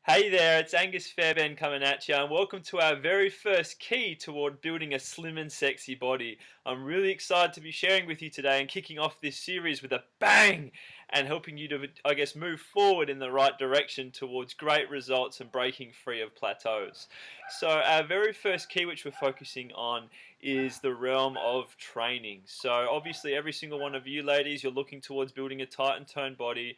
Hey there, it's Angus Fairbairn coming at you, and welcome to our very first key toward building a slim and sexy body. I'm really excited to be sharing with you today and kicking off this series with a bang and helping you to, move forward in the right direction towards great results and breaking free of plateaus. So, our very first key, which we're focusing on, is the realm of training. So, obviously, every single one of you ladies, you're looking towards building a tight and toned body.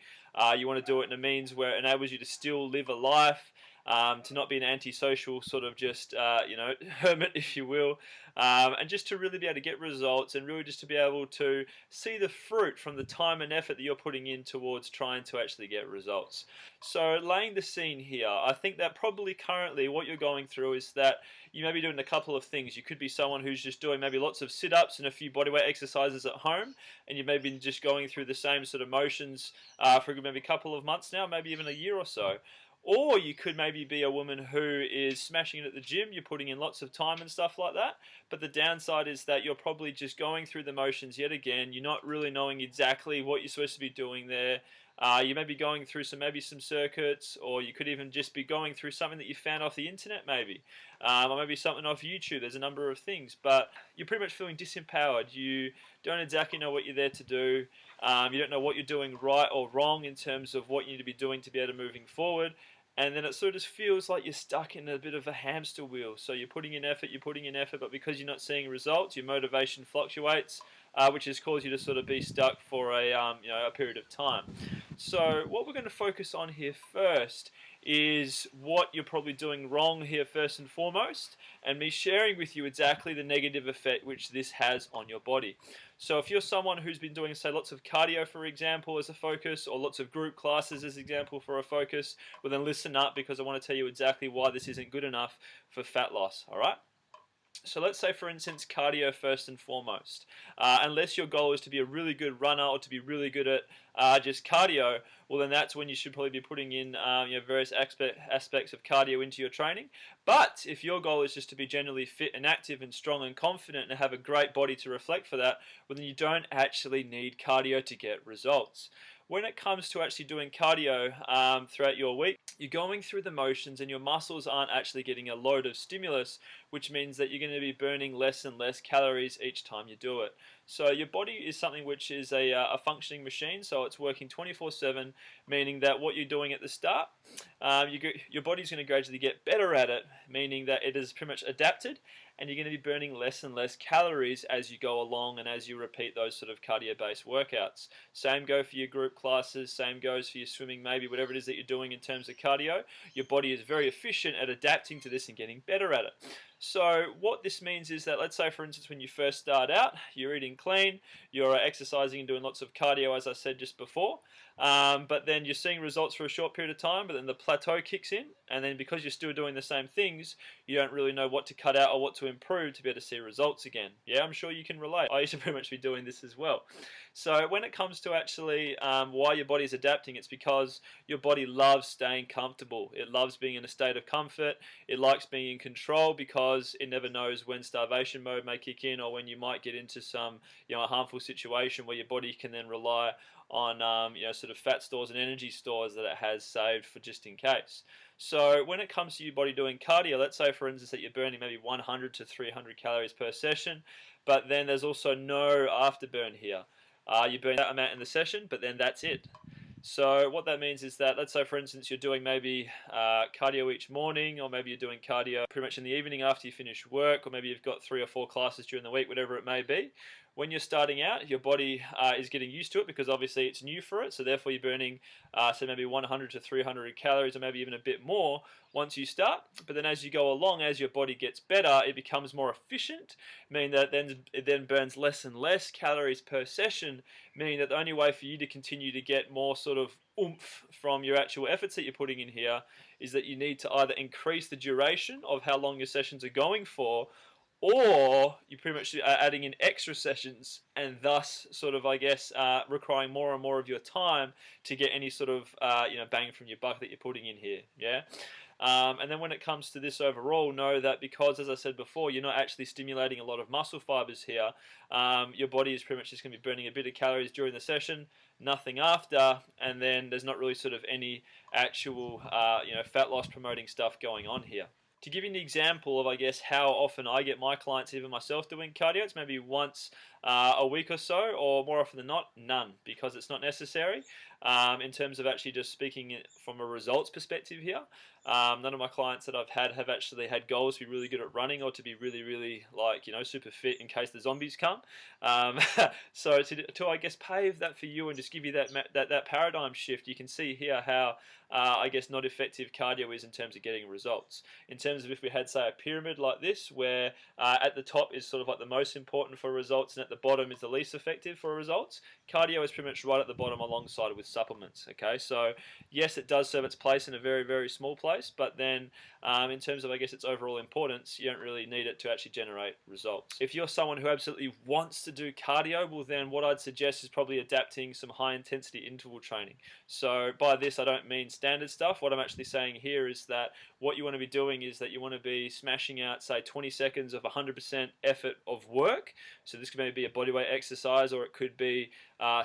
You want to do it in a means where it enables you to still live a life, to not be an antisocial sort of just, hermit, if you will, and just to really be able to get results and really just to be able to see the fruit from the time and effort that you're putting in towards trying to actually get results. So laying the scene here, I think that probably currently what you're going through is that you may be doing a couple of things. You could be someone who's just doing maybe lots of sit-ups and a few bodyweight exercises at home, and you may be just going through the same sort of motions for maybe a couple of months now, maybe even a year or so. Or you could maybe be a woman who is smashing it at the gym, you're putting in lots of time and stuff like that, but the downside is that you're probably just going through the motions yet again, you're not really knowing exactly what you're supposed to be doing there. You may be going through maybe some circuits, or you could even just be going through something that you found off the internet maybe, or maybe something off YouTube. There's a number of things, but you're pretty much feeling disempowered. You don't exactly know what you're there to do. You don't know what you're doing right or wrong in terms of what you need to be doing to be able to moving forward. And then it sort of just feels like you're stuck in a bit of a hamster wheel. So you're putting in effort, but because you're not seeing results, your motivation fluctuates, which has caused you to sort of be stuck for a period of time. So what we're going to focus on here first is what you're probably doing wrong here first and foremost, and me sharing with you exactly the negative effect which this has on your body. So if you're someone who's been doing, say, lots of cardio, for example, as a focus, or lots of group classes as an example for a focus, well then listen up, because I want to tell you exactly why this isn't good enough for fat loss, alright? So let's say, for instance, cardio first and foremost. Unless your goal is to be a really good runner or to be really good at just cardio, well then that's when you should probably be putting in various aspects of cardio into your training. But if your goal is just to be generally fit and active and strong and confident and have a great body to reflect for that, well then you don't actually need cardio to get results. When it comes to actually doing cardio throughout your week, you're going through the motions and your muscles aren't actually getting a load of stimulus, which means that you're going to be burning less and less calories each time you do it. So your body is something which is a functioning machine, so it's working 24/7, meaning that what you're doing at the start, your body's going to gradually get better at it, meaning that it is pretty much adapted, and you're going to be burning less and less calories as you go along and as you repeat those sort of cardio-based workouts. Same go for your group classes, same goes for your swimming, maybe whatever it is that you're doing in terms of cardio. Your body is very efficient at adapting to this and getting better at it. So what this means is that, let's say for instance when you first start out, you're eating clean, you're exercising and doing lots of cardio as I said just before, but then you're seeing results for a short period of time, but then the plateau kicks in, and then because you're still doing the same things, you don't really know what to cut out or what to improve to be able to see results again. Yeah, I'm sure you can relate. I used to pretty much be doing this as well. So when it comes to actually why your body's adapting, it's because your body loves staying comfortable. It loves being in a state of comfort. It likes being in control because it never knows when starvation mode may kick in, or when you might get into some a harmful situation where your body can then rely on sort of fat stores and energy stores that it has saved for just in case. So when it comes to your body doing cardio, let's say for instance that you're burning maybe 100 to 300 calories per session, but then there's also no afterburn here. You burn that amount in the session, but then that's it. So what that means is that, let's say for instance you're doing maybe cardio each morning, or maybe you're doing cardio pretty much in the evening after you finish work, or maybe you've got 3 or 4 classes during the week, whatever it may be. When you're starting out, your body is getting used to it because obviously it's new for it, so therefore you're burning say maybe 100 to 300 calories, or maybe even a bit more once you start. But then as you go along, as your body gets better, it becomes more efficient, meaning that it then burns less and less calories per session, meaning that the only way for you to continue to get more sort of oomph from your actual efforts that you're putting in here is that you need to either increase the duration of how long your sessions are going for, or you pretty much are adding in extra sessions, and thus sort of requiring more and more of your time to get any sort of bang from your buck that you're putting in here. Yeah. And then when it comes to this overall, know that because, as I said before, you're not actually stimulating a lot of muscle fibers here, your body is pretty much just going to be burning a bit of calories during the session, nothing after, and then there's not really sort of any actual fat loss promoting stuff going on here. To give you an example of, I guess, how often I get my clients, even myself, doing cardio, it's maybe once a week or so, or more often than not, none, because it's not necessary. In terms of actually just speaking from a results perspective here, none of my clients that I've had have actually had goals to be really good at running or to be really, really super fit in case the zombies come. So to I guess pave that for you and just give you that paradigm shift, you can see here how I guess not effective cardio is in terms of getting results. In terms of if we had, say, a pyramid like this, where at the top is sort of like the most important for results and at the bottom is the least effective for results, cardio is pretty much right at the bottom alongside with supplements. Okay, so yes, it does serve its place in a very, very small place, but then in terms of, I guess, its overall importance, you don't really need it to actually generate results. If you're someone who absolutely wants to do cardio, well then what I'd suggest is probably adapting some high intensity interval training. So by this I don't mean standard stuff. What I'm actually saying here is that what you want to be doing is that you want to be smashing out, say, 20 seconds of 100% effort of work. So this could maybe be a bodyweight exercise, or it could be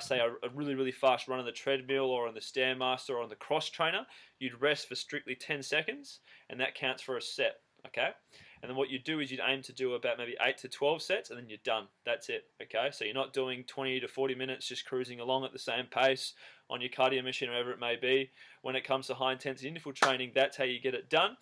say a really, really fast run on the treadmill or on the Stairmaster or on the cross trainer. You'd rest for strictly 10 seconds and that counts for a set. Okay, and then what you do is you'd aim to do about maybe 8 to 12 sets and then you're done. That's it. Okay, so you're not doing 20 to 40 minutes just cruising along at the same pace on your cardio machine or whatever it may be. When it comes to high intensity interval training, that's how you get it done.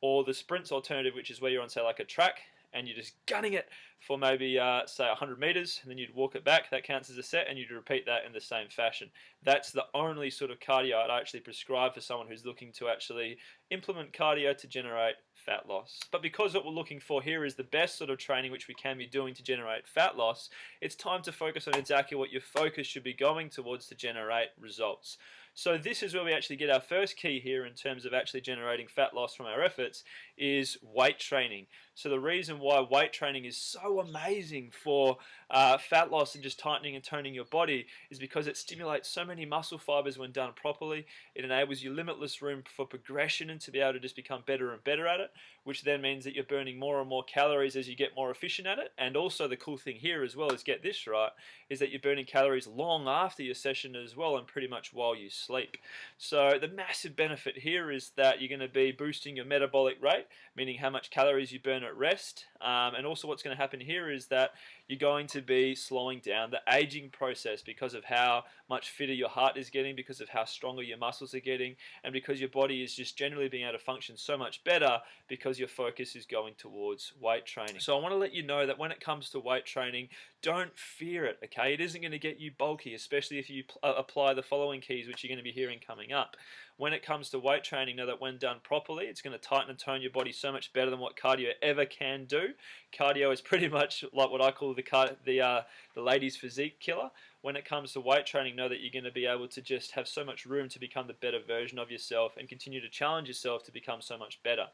Or the sprints alternative, which is where you're on, say, like a track and you're just gunning it for maybe say 100 meters and then you'd walk it back. That counts as a set and you'd repeat that in the same fashion. That's the only sort of cardio I'd actually prescribe for someone who's looking to actually implement cardio to generate fat loss. But because what we're looking for here is the best sort of training which we can be doing to generate fat loss, it's time to focus on exactly what your focus should be going towards to generate results. So this is where we actually get our first key here in terms of actually generating fat loss from our efforts is weight training. So the reason why weight training is so amazing for fat loss and just tightening and toning your body is because it stimulates so many muscle fibers when done properly. It enables you limitless room for progression and to be able to just become better and better at it, which then means that you're burning more and more calories as you get more efficient at it. And also the cool thing here as well is, get this right, is that you're burning calories long after your session as well and pretty much while you sleep. So the massive benefit here is that you're going to be boosting your metabolic rate, meaning how much calories you burn at rest. And also what's going to happen here is that you're going to be slowing down the aging process because of how much fitter your heart is getting, because of how stronger your muscles are getting, and because your body is just generally being able to function so much better because your focus is going towards weight training. So I want to let you know that when it comes to weight training, don't fear it, okay? It isn't going to get you bulky, especially if you apply the following keys, which you're going to be hearing coming up. When it comes to weight training, know that when done properly, it's going to tighten and tone your body so much better than what cardio ever can do. Cardio is pretty much like what I call the ladies' physique killer. When it comes to weight training, know that you're going to be able to just have so much room to become the better version of yourself and continue to challenge yourself to become so much better.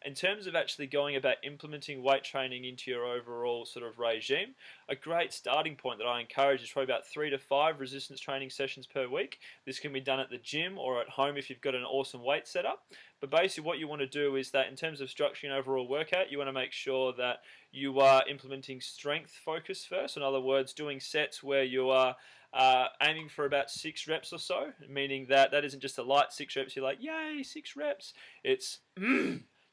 In terms of actually going about implementing weight training into your overall sort of regime, a great starting point that I encourage is probably about 3 to 5 resistance training sessions per week. This can be done at the gym or at home if you've got an awesome weight setup. But basically what you want to do is that in terms of structuring an overall workout, you want to make sure that you are implementing strength focus first. In other words, doing sets where you are aiming for about 6 reps or so, meaning that isn't just a light 6 reps, you're like, yay, 6 reps. It's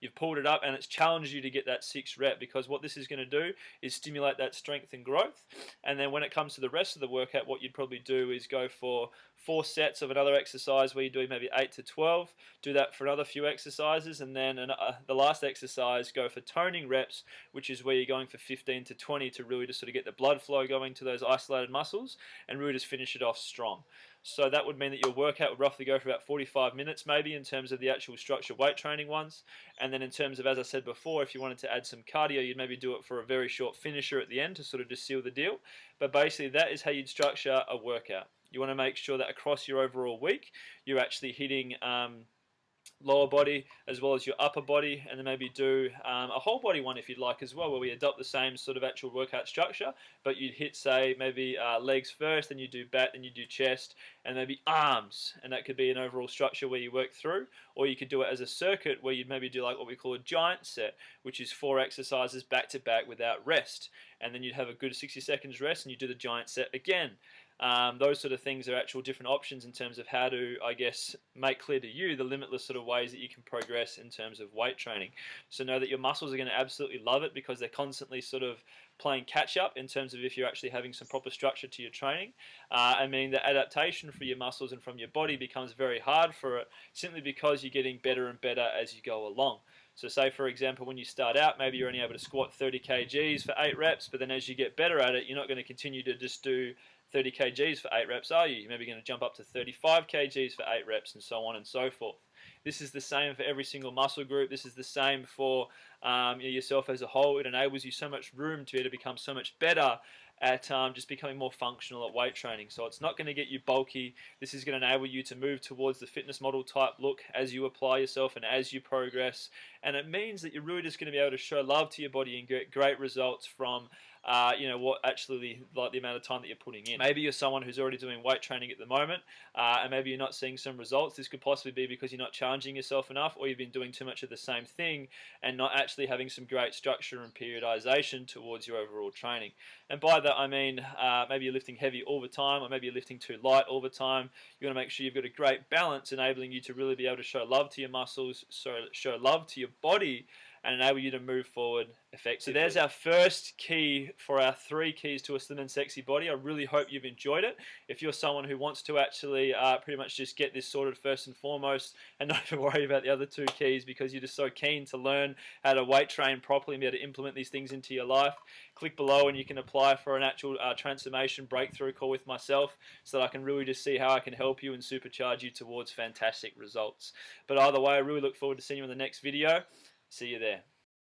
you've pulled it up and it's challenged you to get that 6 rep, because what this is going to do is stimulate that strength and growth. And then when it comes to the rest of the workout, what you'd probably do is go for 4 sets of another exercise where you're doing maybe 8 to 12, do that for another few exercises, and then the last exercise, go for toning reps, which is where you're going for 15 to 20 to really just sort of get the blood flow going to those isolated muscles and really just finish it off strong. So that would mean that your workout would roughly go for about 45 minutes maybe in terms of the actual structured weight training ones. And then in terms of, as I said before, if you wanted to add some cardio, you'd maybe do it for a very short finisher at the end to sort of just seal the deal. But basically that is how you'd structure a workout. You want to make sure that across your overall week, you're actually hitting lower body as well as your upper body, and then maybe do a whole body one if you'd like as well, where we adopt the same sort of actual workout structure, but you'd hit, say, maybe legs first, then you do back, then you do chest, and maybe arms, and that could be an overall structure where you work through. Or you could do it as a circuit where you'd maybe do like what we call a giant set, which is 4 exercises back to back without rest, and then you'd have a good 60 seconds rest and you do the giant set again. Those sort of things are actual different options in terms of how to, I guess, make clear to you the limitless sort of ways that you can progress in terms of weight training. So know that your muscles are going to absolutely love it because they're constantly sort of playing catch up in terms of if you're actually having some proper structure to your training. I mean, the adaptation for your muscles and from your body becomes very hard for it simply because you're getting better and better as you go along. So say, for example, when you start out, maybe you're only able to squat 30 kgs for 8 reps, but then as you get better at it, you're not going to continue to just do 30 kgs for 8 reps, are you? You're maybe going to jump up to 35 kgs for 8 reps and so on and so forth. This is the same for every single muscle group. This is the same for yourself as a whole. It enables you so much room to be able to become so much better at just becoming more functional at weight training. So it's not going to get you bulky. This is going to enable you to move towards the fitness model type look as you apply yourself and as you progress. And it means that you're really just going to be able to show love to your body and get great results from what actually, like the amount of time that you're putting in. Maybe you're someone who's already doing weight training at the moment, and maybe you're not seeing some results. This could possibly be because you're not challenging yourself enough, or you've been doing too much of the same thing and not actually having some great structure and periodization towards your overall training. And by that I mean maybe you're lifting heavy all the time, or maybe you're lifting too light all the time. You want to make sure you've got a great balance, enabling you to really be able to show love to your muscles, show love to your body, and enable you to move forward effectively. So there's our first key for our 3 keys to a slim and sexy body. I really hope you've enjoyed it. If you're someone who wants to actually pretty much just get this sorted first and foremost and not even worry about the other 2 keys because you're just so keen to learn how to weight train properly and be able to implement these things into your life, click below and you can apply for an actual transformation breakthrough call with myself so that I can really just see how I can help you and supercharge you towards fantastic results. But either way, I really look forward to seeing you in the next video. See you there.